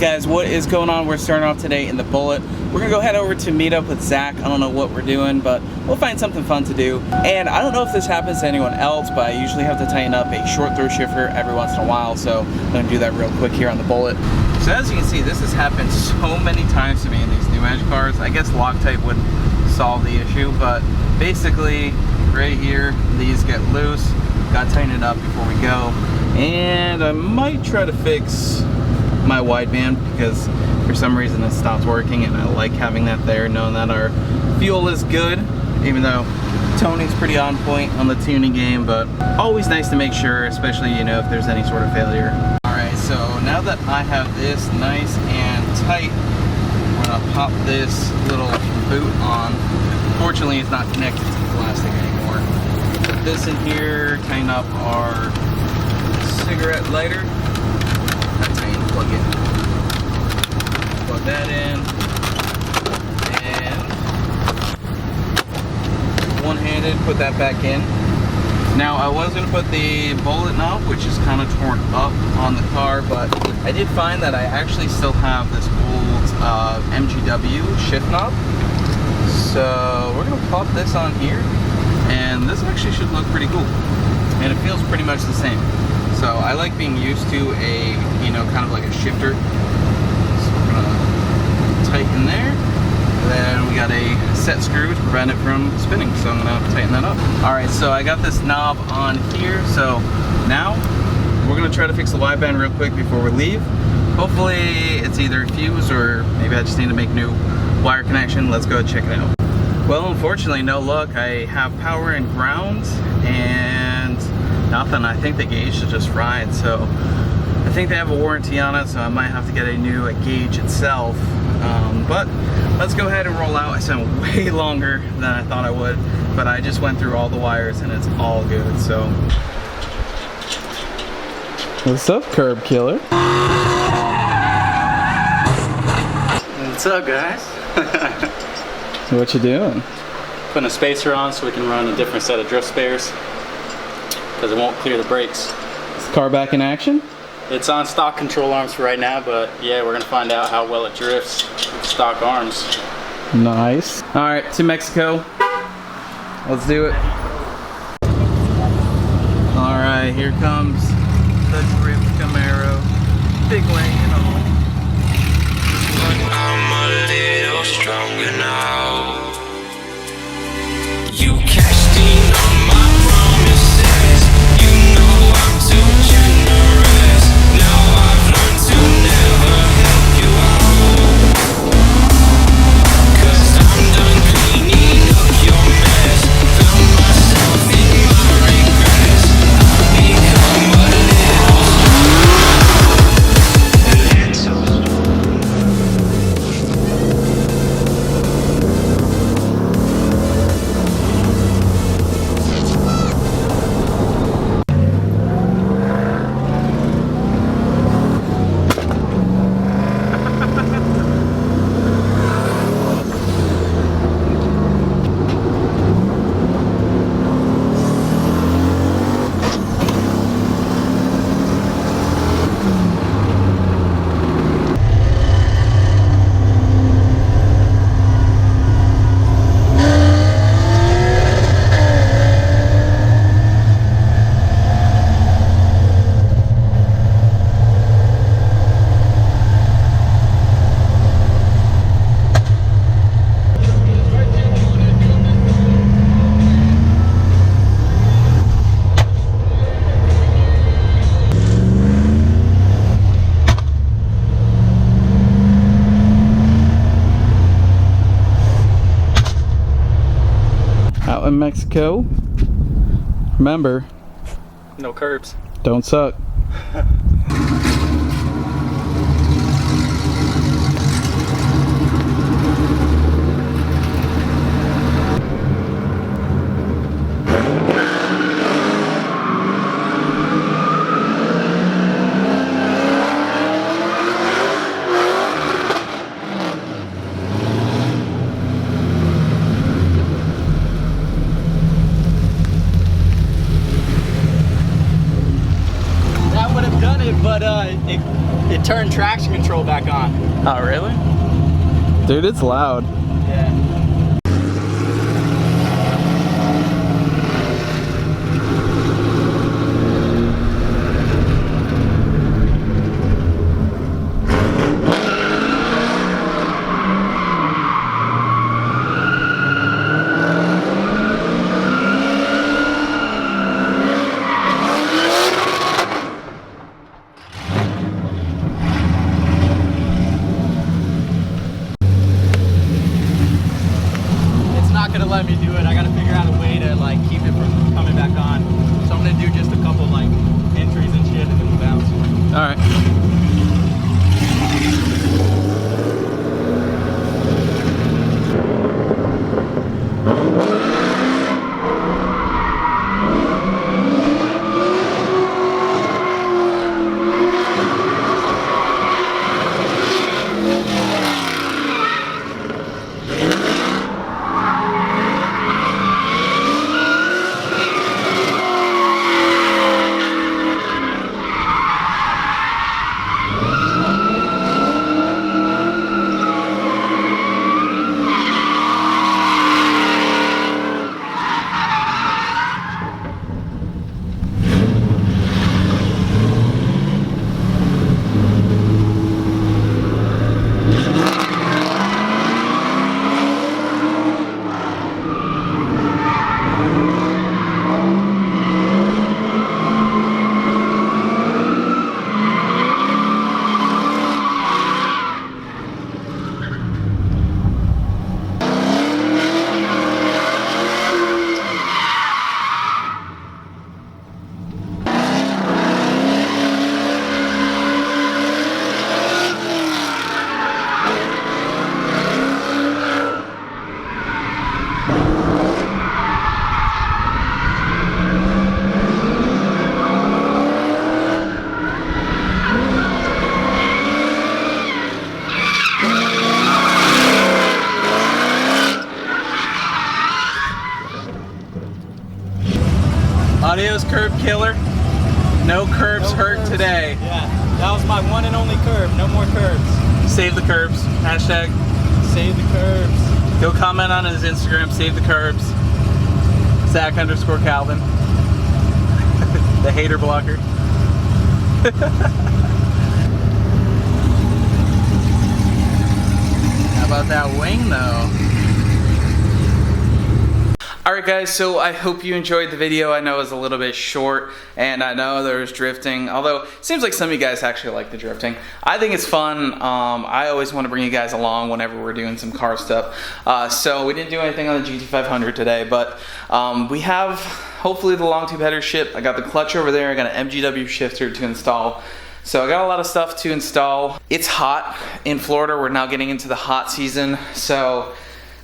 Guys, what is going on? We're starting off today in the Bullitt. We're gonna go head over to meet up with Zach. I don't know what we're doing, but we'll find something fun to do. And I don't know if this happens to anyone else, but I usually have to tighten up a short throw shifter every once in a while, so I'm gonna do that real quick here on the Bullitt. So as you can see, this has happened so many times to me in these new edge cars. I guess Loctite would solve the issue, but basically right here, these get loose. Gotta tighten it up before we go. And I might try to fix my wideband because for some reason it stopped working, and I like having that there, knowing that our fuel is good, even though Tony's pretty on point on the tuning game, but always nice to make sure, especially, you know, if there's any sort of failure. Alright, so now that I have this nice and tight, we're gonna pop this little boot on. Fortunately, it's not connected to the plastic anymore. Put this in here, tighten up our cigarette lighter. That's how you plug it. Plug that in, and one-handed, put that back in. Now I was going to put the Bullitt knob, which is kind of torn up on the car, but I did find that I actually still have this old MGW shift knob. So we're going to pop this on here, and this actually should look pretty cool, and it feels pretty much the same. So I like being used to a, you know, kind of like a shifter. So we're gonna tighten there. Then we got a set screw to prevent it from spinning, so I'm gonna tighten that up. All right, so I got this knob on here. So now we're gonna try to fix the wideband real quick before we leave. Hopefully it's either a fuse or maybe I just need to make new wire connection. Let's go check it out. Well, unfortunately, no luck. I have power and ground and nothing. I think the gauge is just fried, so I think they have a warranty on it, so I might have to get a new gauge itself. But let's go ahead and roll out. I spent way longer than I thought I would, but I just went through all the wires and it's all good. So what's up, curb killer? What's up, guys? What you doing? Putting a spacer on so we can run a different set of drift spares, because it won't clear the brakes. Is the car back in action? It's on stock control arms for right now, but yeah, we're gonna find out how well it drifts with stock arms. Nice. All right, to Mexico. Let's do it. All right, here comes the drift Camaro. Big lane and all. I'm a little stronger now. You cashed in on my promises. You know I'm too generous. Now I've learned to never help you out. 'Cause I'm done cleaning up your mess. Found myself in my regrets. I've become a little stronger. Out in Mexico, remember, No curbs. don't suck. That would have done it, but turn traction control back on. Oh, really? Dude, it's loud. Yeah. Gonna let me do it. I gotta figure out a way to like keep it from coming back on. So I'm gonna do just a couple like entries and shit and then we'll bounce. All right. Adios, curb killer. No curbs hurt today. Yeah, that was my one and only curb. No more curbs. Save the curbs. Hashtag Save the curbs. Go comment on his Instagram. Save the curbs. Zach_Calvin. The hater blocker. How about that wing though? Alright guys, so I hope you enjoyed the video. I know it was a little bit short and I know there was drifting, although it seems like some of you guys actually like the drifting. I think it's fun. I always want to bring you guys along whenever we're doing some car stuff. So we didn't do anything on the GT500 today, but we have hopefully the long tube header shipped. I got the clutch over there. I got an MGW shifter to install. So I got a lot of stuff to install. It's hot in Florida. We're now getting into the hot season. So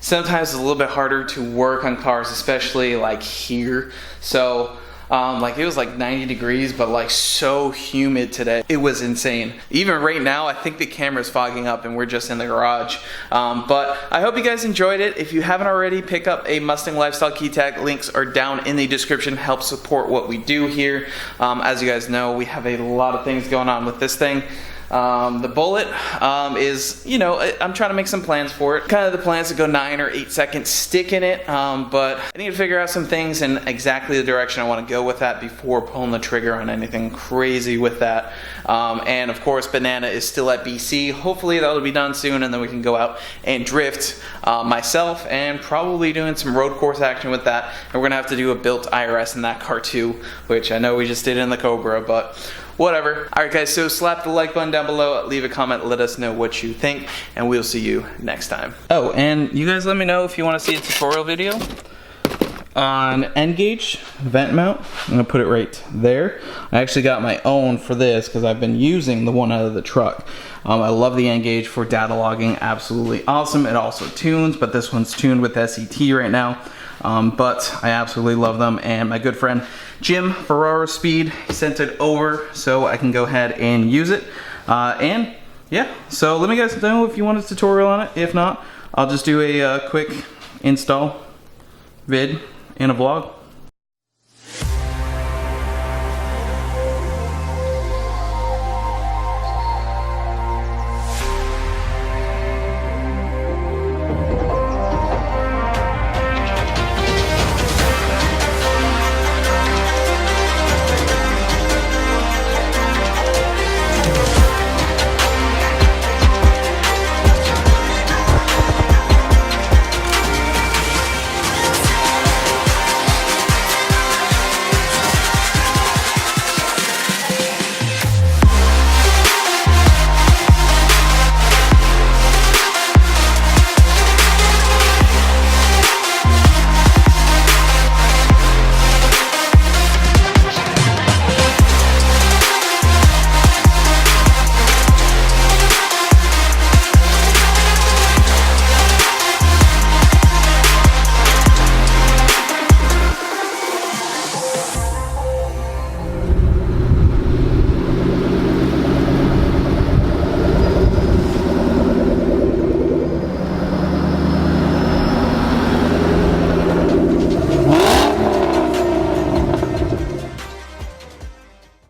sometimes it's a little bit harder to work on cars, especially like here. So like it was like 90 degrees, but like so humid today. It was insane. Even right now, I think the camera's fogging up and we're just in the garage. But I hope you guys enjoyed it. If you haven't already, pick up a Mustang Lifestyle key tag. Links are down in the description. Help support what we do here. As you guys know, we have a lot of things going on with this thing. The Bullitt is, you know, I'm trying to make some plans for it. Kind of the plans to go 9 or 8 second stick in it, but I need to figure out some things and exactly the direction I want to go with that before pulling the trigger on anything crazy with that. And of course, Banana is still at BC. Hopefully that'll be done soon and then we can go out and drift myself and probably doing some road course action with that. And we're gonna have to do a built IRS in that car too, which I know we just did in the Cobra, but whatever. Alright guys, so slap the like button down below, leave a comment, let us know what you think, and we'll see you next time. Oh, and you guys let me know if you want to see a tutorial video on end gauge vent mount. I'm gonna put it right there. I actually got my own for this because I've been using the one out of the truck. I love the end gauge for data logging, absolutely awesome. It also tunes, but this one's tuned with SET right now. But I absolutely love them, and my good friend Jim Ferraro Speed sent it over so I can go ahead and use it. And yeah, so let me guys know if you want a tutorial on it. If not, I'll just do a quick install vid in a vlog.